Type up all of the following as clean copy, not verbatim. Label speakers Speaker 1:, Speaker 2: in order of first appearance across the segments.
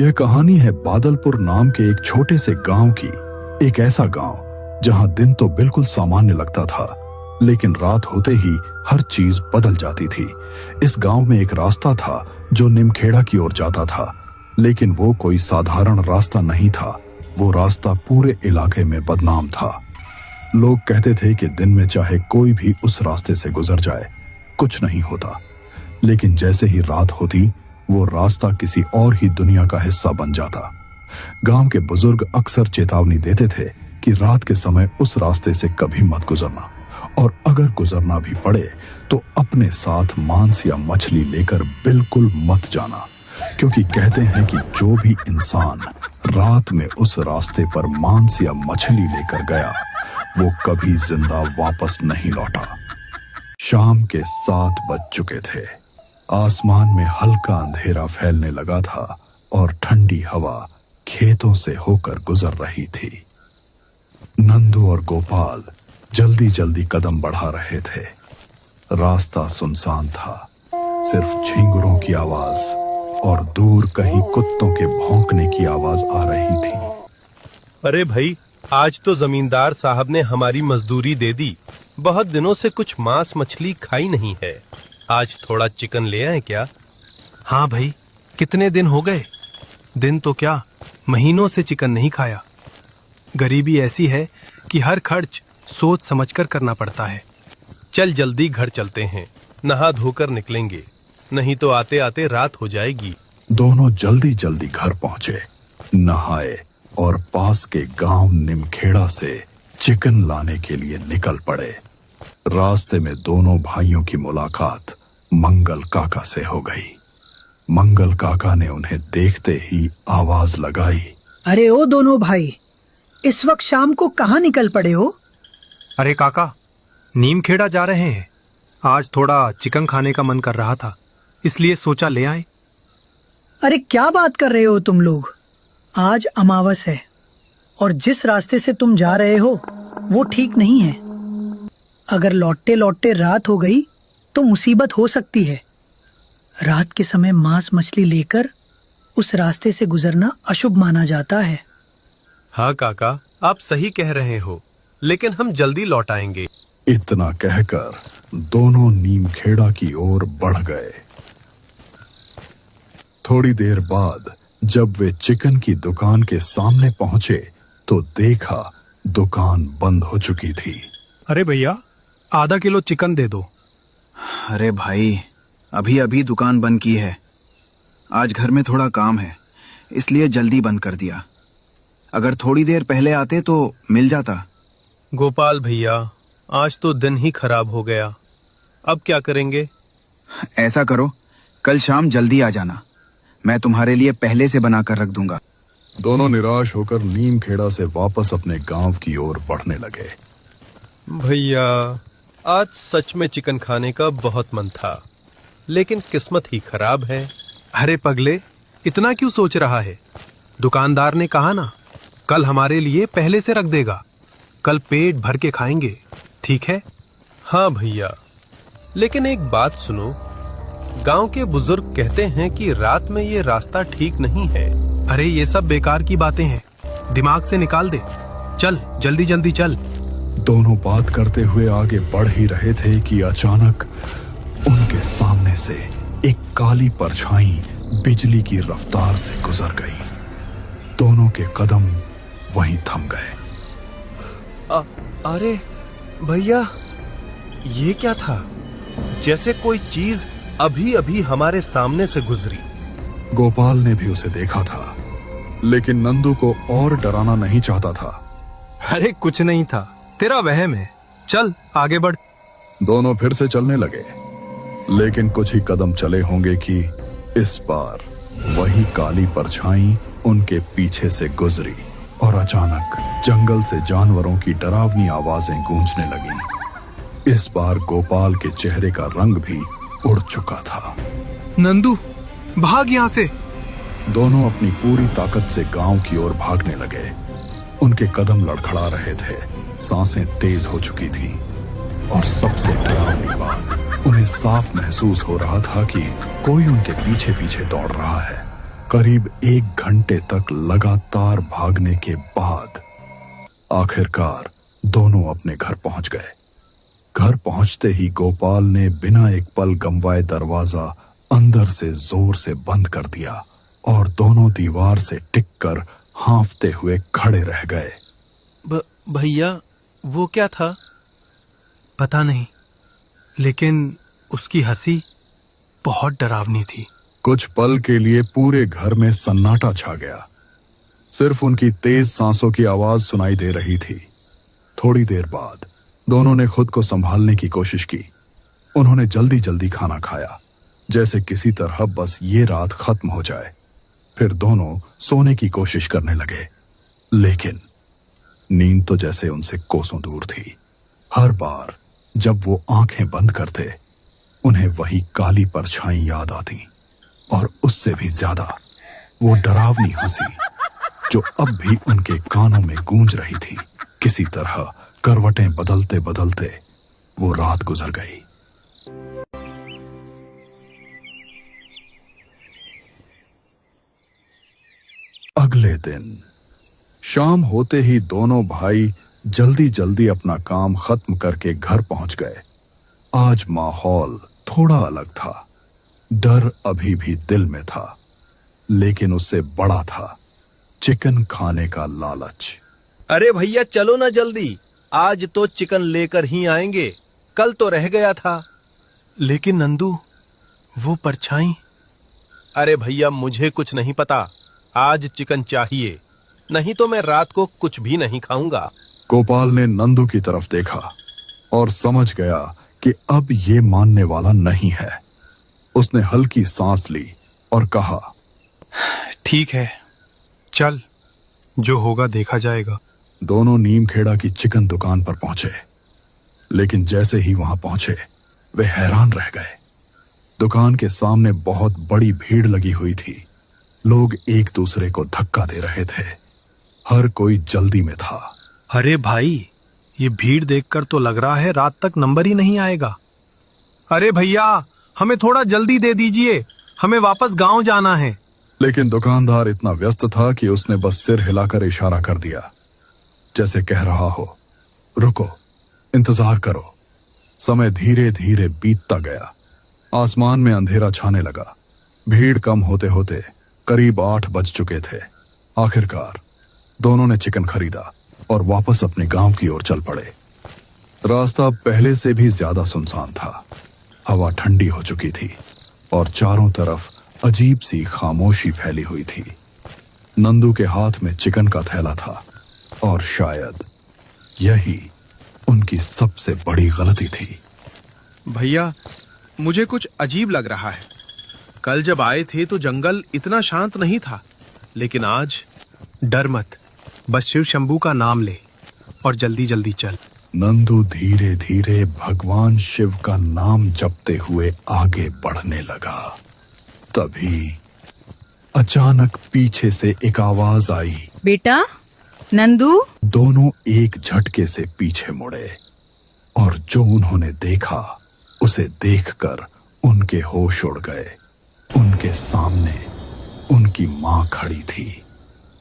Speaker 1: यह कहानी है बादलपुर नाम के एक छोटे से गांव की। एक ऐसा गांव जहां दिन तो बिल्कुल सामान्य लगता था, लेकिन रात होते ही हर चीज बदल जाती थी। इस गांव में एक रास्ता था जो निमखेड़ा की ओर जाता था, लेकिन वो कोई साधारण रास्ता नहीं था। वो रास्ता पूरे इलाके में बदनाम था। लोग कहते थे कि दिन में चाहे कोई भी उस रास्ते से गुजर जाए, कुछ नहीं होता। लेकिन जैसे ही रात होती, वो रास्ता किसी और ही दुनिया का हिस्सा बन जाता। गांव के बुजुर्ग अक्सर चेतावनी देते थे कि रात के समय उस रास्ते से कभी मत गुजरना, और अगर गुजरना भी पड़े तो अपने साथ मांस या मछली लेकर बिल्कुल मत जाना, क्योंकि कहते हैं कि जो भी इंसान रात में उस रास्ते पर मांस या मछली लेकर गया, वो कभी जिंदा वापस नहीं लौटा। शाम के 7 बज चुके थे। आसमान में हल्का अंधेरा फैलने लगा था और ठंडी हवा खेतों से होकर गुजर रही थी। नंदू और गोपाल जल्दी जल्दी कदम बढ़ा रहे थे। रास्ता सुनसान था, सिर्फ झींगुरों की आवाज और दूर कहीं कुत्तों के भौंकने की आवाज आ रही थी।
Speaker 2: अरे भाई, आज तो जमींदार साहब ने हमारी मजदूरी दे दी। बहुत दिनों से कुछ मांस मछली खाई नहीं है। आज थोड़ा चिकन ले आए क्या?
Speaker 3: हाँ भाई, कितने दिन हो गए, दिन तो क्या महीनों से चिकन नहीं खाया। गरीबी ऐसी है कि हर खर्च सोच समझकर करना पड़ता है।
Speaker 2: चल जल्दी घर चलते हैं, नहा धोकर निकलेंगे, नहीं तो आते आते रात हो जाएगी।
Speaker 1: दोनों जल्दी जल्दी घर पहुंचे, नहाए और पास के गांव निमखेड़ा से चिकन लाने के लिए निकल पड़े। रास्ते में दोनों भाइयों की मुलाकात मंगल काका से हो गई। मंगल काका ने उन्हें देखते ही आवाज लगाई,
Speaker 4: अरे ओ दोनों भाई, इस वक्त शाम को कहाँ निकल पड़े हो?
Speaker 3: अरे काका, नीमखेड़ा जा रहे हैं। आज थोड़ा चिकन खाने का मन कर रहा था, इसलिए सोचा ले आए।
Speaker 4: अरे क्या बात कर रहे हो तुम लोग? आज अमावस है और जिस रास्ते से तुम जा रहे हो वो ठीक नहीं है। अगर लौटते लौटते रात हो गई तो मुसीबत हो सकती है। रात के समय मांस मछली लेकर उस रास्ते से गुजरना अशुभ माना जाता है।
Speaker 2: हाँ काका, आप सही कह रहे हो, लेकिन हम जल्दी लौट आएंगे।
Speaker 1: इतना कहकर दोनों नीमखेड़ा की ओर बढ़ गए। थोड़ी देर बाद जब वे चिकन की दुकान के सामने पहुंचे तो देखा दुकान बंद हो चुकी थी।
Speaker 3: अरे भैया, आधा किलो चिकन दे दो।
Speaker 5: अरे भाई, अभी अभी दुकान बंद की है। आज घर में थोड़ा काम है, इसलिए जल्दी बंद कर दिया। अगर थोड़ी देर पहले आते तो मिल जाता।
Speaker 2: गोपाल भैया, आज तो दिन ही खराब हो गया, अब क्या करेंगे?
Speaker 5: ऐसा करो, कल शाम जल्दी आ जाना, मैं तुम्हारे लिए पहले से बना कर रख दूंगा।
Speaker 1: दोनों निराश होकर नीमखेड़ा से वापस अपने गांव की ओर बढ़ने लगे।
Speaker 2: भैया, आज सच में चिकन खाने का बहुत मन था, लेकिन किस्मत ही खराब है।
Speaker 3: अरे पगले, इतना क्यों सोच रहा है? दुकानदार ने कहा ना, कल हमारे लिए पहले से रख देगा। कल पेट भर के खाएंगे, ठीक है?
Speaker 2: हाँ भैया, लेकिन एक बात सुनो, गांव के बुजुर्ग कहते हैं कि रात में ये रास्ता ठीक नहीं है।
Speaker 3: अरे ये सब बेकार की बातें हैं, दिमाग से निकाल दे। चल जल्दी जल्दी चल।
Speaker 1: दोनों बात करते हुए आगे बढ़ ही रहे थे कि अचानक उनके सामने से एक काली परछाई बिजली की रफ्तार से गुजर गई। दोनों के कदम वहीं थम गए।
Speaker 2: अरे भैया, ये क्या था? जैसे कोई चीज अभी अभी हमारे सामने से गुजरी।
Speaker 1: गोपाल ने भी उसे देखा था, लेकिन नंदू को और डराना नहीं चाहता था।
Speaker 3: अरे कुछ नहीं था, तेरा वहम है, चल आगे बढ़।
Speaker 1: दोनों फिर से चलने लगे, लेकिन कुछ ही कदम चले होंगे कि इस बार वही काली परछाई उनके पीछे से गुजरी और अचानक जंगल से जानवरों की डरावनी आवाजें गूंजने लगीं। इस बार गोपाल के चेहरे का रंग भी उड़ चुका था।
Speaker 3: नंदू, भाग यहाँ से।
Speaker 1: दोनों अपनी पूरी ताकत से गांव की ओर भागने लगे। उनके कदम लड़खड़ा रहे थे, सांसें तेज हो चुकी थी और सबसे डरावनी बात, उन्हें साफ महसूस हो रहा था कि कोई उनके पीछे पीछे दौड़ रहा है। करीब 1 घंटे तक लगातार भागने के बाद आखिरकार दोनों अपने घर पहुंच गए। घर पहुंचते ही गोपाल ने बिना एक पल गंवाए दरवाजा अंदर से जोर से बंद कर दिया और दोनों दीवार से टिककर हांफते हुए खड़े रह गए।
Speaker 3: भैया वो क्या था? पता नहीं, लेकिन उसकी हंसी बहुत डरावनी थी।
Speaker 1: कुछ पल के लिए पूरे घर में सन्नाटा छा गया। सिर्फ उनकी तेज सांसों की आवाज सुनाई दे रही थी। थोड़ी देर बाद दोनों ने खुद को संभालने की कोशिश की। उन्होंने जल्दी जल्दी खाना खाया, जैसे किसी तरह बस ये रात खत्म हो जाए। फिर दोनों सोने की कोशिश करने लगे, लेकिन नींद तो जैसे उनसे कोसों दूर थी। हर बार जब वो आंखें बंद करते, उन्हें वही काली परछाई याद आती और उससे भी ज्यादा वो डरावनी हंसी जो अब भी उनके कानों में गूंज रही थी। किसी तरह करवटें बदलते बदलते वो रात गुजर गई। अगले दिन शाम होते ही दोनों भाई जल्दी जल्दी अपना काम खत्म करके घर पहुंच गए। आज माहौल थोड़ा अलग था। डर अभी भी दिल में था, लेकिन उससे बड़ा था चिकन खाने का लालच।
Speaker 2: अरे भैया चलो ना जल्दी, आज तो चिकन लेकर ही आएंगे, कल तो रह गया था।
Speaker 3: लेकिन नंदू, वो परछाई।
Speaker 2: अरे भैया मुझे कुछ नहीं पता, आज चिकन चाहिए, नहीं तो मैं रात को कुछ भी नहीं खाऊंगा।
Speaker 1: गोपाल ने नंदू की तरफ देखा और समझ गया कि अब ये मानने वाला नहीं है। उसने हल्की सांस ली और कहा,
Speaker 3: ठीक है, चल, जो होगा देखा जाएगा।
Speaker 1: दोनों नीमखेड़ा की चिकन दुकान पर पहुंचे, लेकिन जैसे ही वहां पहुंचे वे हैरान रह गए। दुकान के सामने बहुत बड़ी भीड़ लगी हुई थी। लोग एक दूसरे को धक्का दे रहे थे। हर कोई जल्दी में था।
Speaker 3: अरे भाई, ये भीड़ देखकर तो लग रहा है रात तक नंबर ही नहीं आएगा। अरे भैया, हमें थोड़ा जल्दी दे दीजिए, हमें वापस गांव जाना है।
Speaker 1: लेकिन दुकानदार इतना व्यस्त था कि उसने बस सिर हिलाकर इशारा कर दिया, जैसे कह रहा हो, रुको, इंतजार करो। समय धीरे धीरे बीतता गया। आसमान में अंधेरा छाने लगा। भीड़ कम होते होते करीब 8 बज चुके थे। आखिरकार दोनों ने चिकन खरीदा और वापस अपने गांव की ओर चल पड़े। रास्ता पहले से भी ज्यादा सुनसान था। हवा ठंडी हो चुकी थी और चारों तरफ अजीब सी खामोशी फैली हुई थी। नंदू के हाथ में चिकन का थैला था और शायद यही उनकी सबसे बड़ी गलती थी।
Speaker 6: भैया, मुझे कुछ अजीब लग रहा है। कल जब आए थे तो जंगल इतना शांत नहीं था, लेकिन आज।
Speaker 3: डर मत, बस शिव शंभू का नाम ले और जल्दी जल्दी चल।
Speaker 1: नंदू धीरे धीरे भगवान शिव का नाम जपते हुए आगे बढ़ने लगा। तभी अचानक पीछे से एक आवाज आई,
Speaker 7: बेटा नंदू।
Speaker 1: दोनों एक झटके से पीछे मुड़े और जो उन्होंने देखा उसे देखकर उनके होश उड़ गए। उनके सामने उनकी मां खड़ी थी,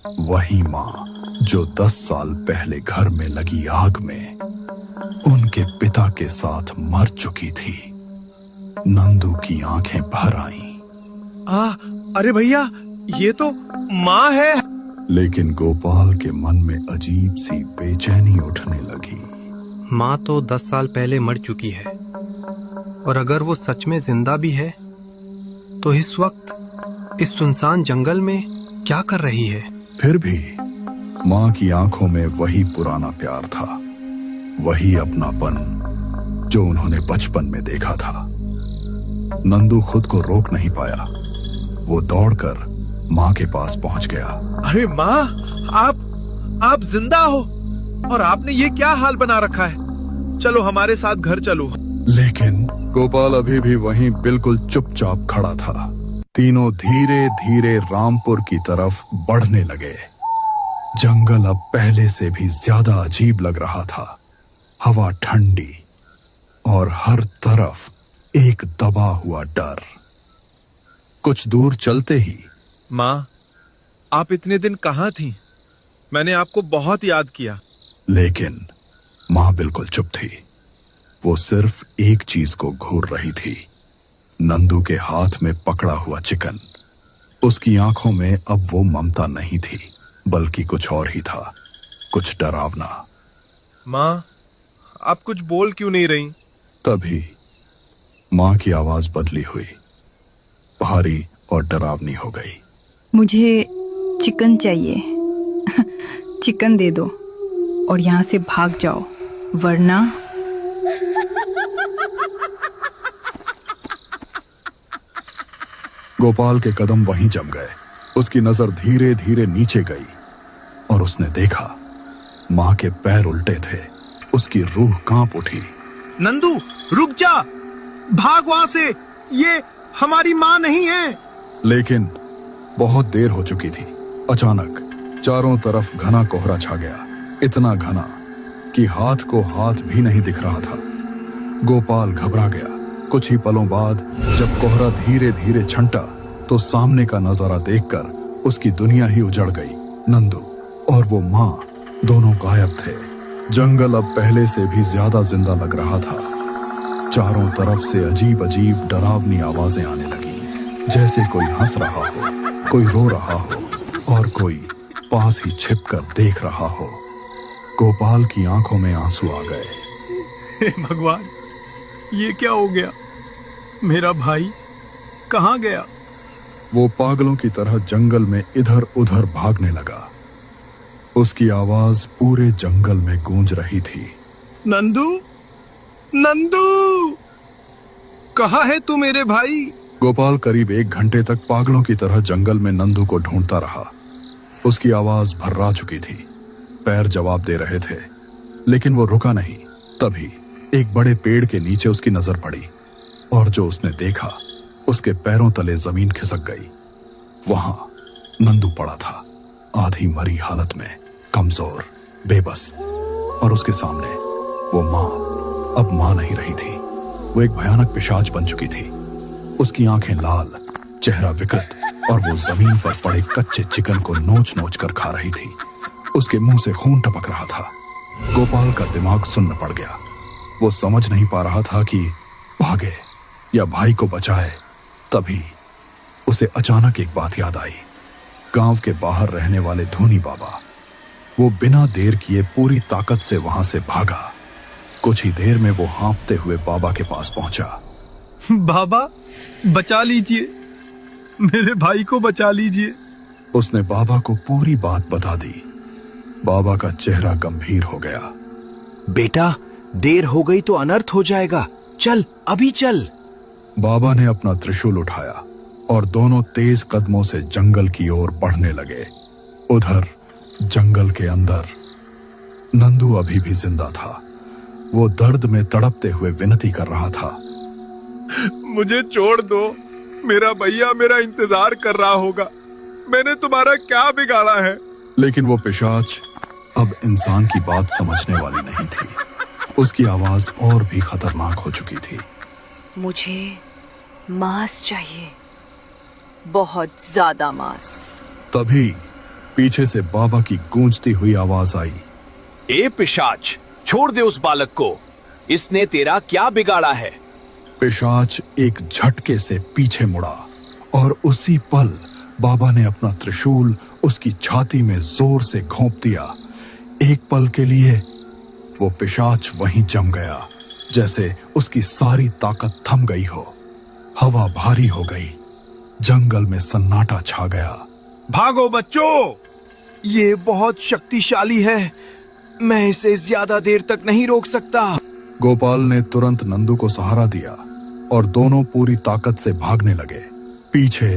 Speaker 1: वही मां जो 10 साल पहले घर में लगी आग में उनके पिता के साथ मर चुकी थी। नंदू की आंखें भर आईं।
Speaker 6: अरे भैया, ये तो माँ है।
Speaker 1: लेकिन गोपाल के मन में अजीब सी बेचैनी उठने लगी।
Speaker 3: माँ तो 10 साल पहले मर चुकी है, और अगर वो सच में जिंदा भी है तो इस वक्त इस सुनसान जंगल में क्या कर रही है?
Speaker 1: फिर भी माँ की आंखों में वही पुराना प्यार था, वही अपनापन जो उन्होंने बचपन में देखा था। नंदू खुद को रोक नहीं पाया। वो दौड़कर माँ के पास पहुंच गया।
Speaker 6: अरे माँ, आप जिंदा हो, और आपने ये क्या हाल बना रखा है? चलो हमारे साथ घर चलो।
Speaker 1: लेकिन गोपाल अभी भी वहीं बिल्कुल चुपचाप खड़ा था। तीनों धीरे धीरे रामपुर की तरफ बढ़ने लगे। जंगल अब पहले से भी ज्यादा अजीब लग रहा था। हवा ठंडी और हर तरफ एक दबा हुआ डर। कुछ दूर चलते ही
Speaker 6: माँ, आप इतने दिन कहाँ थी? मैंने आपको बहुत याद किया।
Speaker 1: लेकिन मां बिल्कुल चुप थी। वो सिर्फ एक चीज को घूर रही थी, नंदू के हाथ में पकड़ा हुआ चिकन। उसकी आंखों में अब वो ममता नहीं थी, बल्कि कुछ और ही था, कुछ डरावना।
Speaker 6: माँ, आप कुछ बोल क्यों नहीं रही?
Speaker 1: तभी मां की आवाज बदली हुई, भारी और डरावनी हो गई।
Speaker 7: मुझे चिकन चाहिए। चिकन दे दो और यहाँ से भाग जाओ, वरना।
Speaker 1: गोपाल के कदम वहीं जम गए। उसकी नजर धीरे धीरे नीचे गई और उसने देखा मां के पैर उल्टे थे। उसकी रूह कांप उठी।
Speaker 3: नंदू, रुक जा, भाग वहां से, ये हमारी माँ नहीं है।
Speaker 1: लेकिन बहुत देर हो चुकी थी। अचानक चारों तरफ घना कोहरा छा गया, इतना घना कि हाथ को हाथ भी नहीं दिख रहा था। गोपाल घबरा गया। कुछ ही पलों बाद जब कोहरा धीरे धीरे छंटा तो सामने का नजारा देखकर उसकी दुनिया ही उजड़ गई। नंदू और वो मां दोनों गायब थे। जंगल अब पहले से भी ज्यादा जिंदा लग रहा था। चारों तरफ से अजीब अजीब डरावनी आवाजें आने लगी, जैसे कोई हंस रहा हो, कोई रो रहा हो और कोई पास ही छिपकर देख रहा हो। गोपाल की आंखों में आंसू आ गए।
Speaker 3: हे भगवान, ये क्या हो गया? मेरा भाई कहाँ गया?
Speaker 1: वो पागलों की तरह जंगल में इधर उधर भागने लगा। उसकी आवाज पूरे जंगल में गूंज रही थी।
Speaker 3: नंदू, नंदू, कहाँ है तू मेरे भाई?
Speaker 1: गोपाल करीब 1 घंटे तक पागलों की तरह जंगल में नंदू को ढूंढता रहा। उसकी आवाज भर्रा चुकी थी, पैर जवाब दे रहे थे, लेकिन वो रुका नहीं। तभी एक बड़े पेड़ के नीचे उसकी नजर पड़ी और जो उसने देखा, उसके पैरों तले जमीन खिसक गई। वहां नंदू पड़ा था, आधी मरी हालत में, कमजोर, बेबस। और उसके सामने वो मां अब मां नहीं रही थी। वो एक भयानक पिशाच बन चुकी थी। उसकी आंखें लाल, चेहरा विकृत और वो जमीन पर पड़े कच्चे चिकन को नोच नोच कर खा रही थी। उसके मुंह से खून टपक रहा था। गोपाल का दिमाग सुन्न पड़ गया। वो समझ नहीं पा रहा था कि भागे या भाई को बचाए। तभी उसे अचानक एक बात याद आई। गांव के बाहर रहने वाले धोनी बाबा। वो बिना देर किए पूरी ताकत से वहां से भागा। कुछ ही देर में वो हाँफते हुए बाबा के पास पहुंचा।
Speaker 3: बाबा, बचा लीजिए, मेरे भाई को बचा लीजिए।
Speaker 1: उसने बाबा को पूरी बात बता दी। बाबा का चेहरा गंभीर हो गया।
Speaker 5: बेटा, देर हो गई तो अनर्थ हो जाएगा, चल अभी चल।
Speaker 1: बाबा ने अपना त्रिशूल उठाया और दोनों तेज कदमों से जंगल की ओर बढ़ने लगे। उधर जंगल के अंदर नंदू अभी भी जिंदा था। वो दर्द में तड़पते हुए विनती कर रहा था।
Speaker 6: मुझे छोड़ दो, मेरा भैया मेरा इंतजार कर रहा होगा। मैंने तुम्हारा क्या बिगाड़ा है?
Speaker 1: लेकिन वो पिशाच अब इंसान की बात समझने वाली नहीं थी। उसकी आवाज और भी खतरनाक हो चुकी थी।
Speaker 8: मुझे मांस चाहिए, बहुत ज्यादा मांस।
Speaker 1: तभी पीछे से बाबा की गूंजती हुई आवाज आई।
Speaker 9: ए पिशाच, छोड़ दे उस बालक को, इसने तेरा क्या बिगाड़ा है?
Speaker 1: पिशाच एक झटके से पीछे मुड़ा और उसी पल बाबा ने अपना त्रिशूल उसकी छाती में जोर से घोंप दिया। एक पल के लिए वो पिशाच वहीं जम गया, जैसे उसकी सारी ताकत थम गई हो। हवा भारी हो गई, जंगल में सन्नाटा छा गया।
Speaker 3: भागो बच्चों, ये बहुत शक्तिशाली है, मैं इसे ज्यादा देर तक नहीं रोक सकता।
Speaker 1: गोपाल ने तुरंत नंदू को सहारा दिया और दोनों पूरी ताकत से भागने लगे। पीछे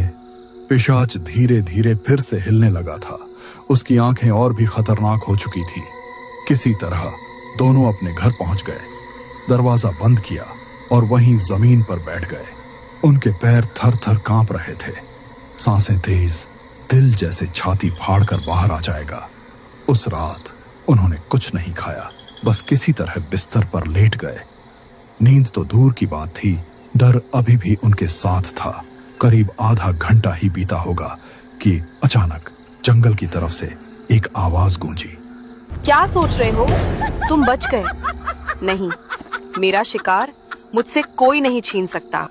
Speaker 1: पिशाच धीरे धीरे फिर से हिलने लगा था। उसकी आंखें और भी खतरनाक हो चुकी थी। किसी तरह दोनों अपने घर पहुंच गए, दरवाजा बंद किया और वहीं जमीन पर बैठ गए। उनके पैर थर थर कांप रहे थे, सांसें तेज, दिल जैसे छाती फाड़कर बाहर आ जाएगा। उस रात उन्होंने कुछ नहीं खाया, बस किसी तरह बिस्तर पर लेट गए। नींद तो दूर की बात थी, डर अभी भी उनके साथ था। करीब आधा घंटा ही बीता होगा कि अचानक जंगल की तरफ से एक आवाज गूंजी।
Speaker 8: क्या सोच रहे हो? तुम बच गए। नहीं, मेरा शिकार मुझसे कोई नहीं छीन सकता।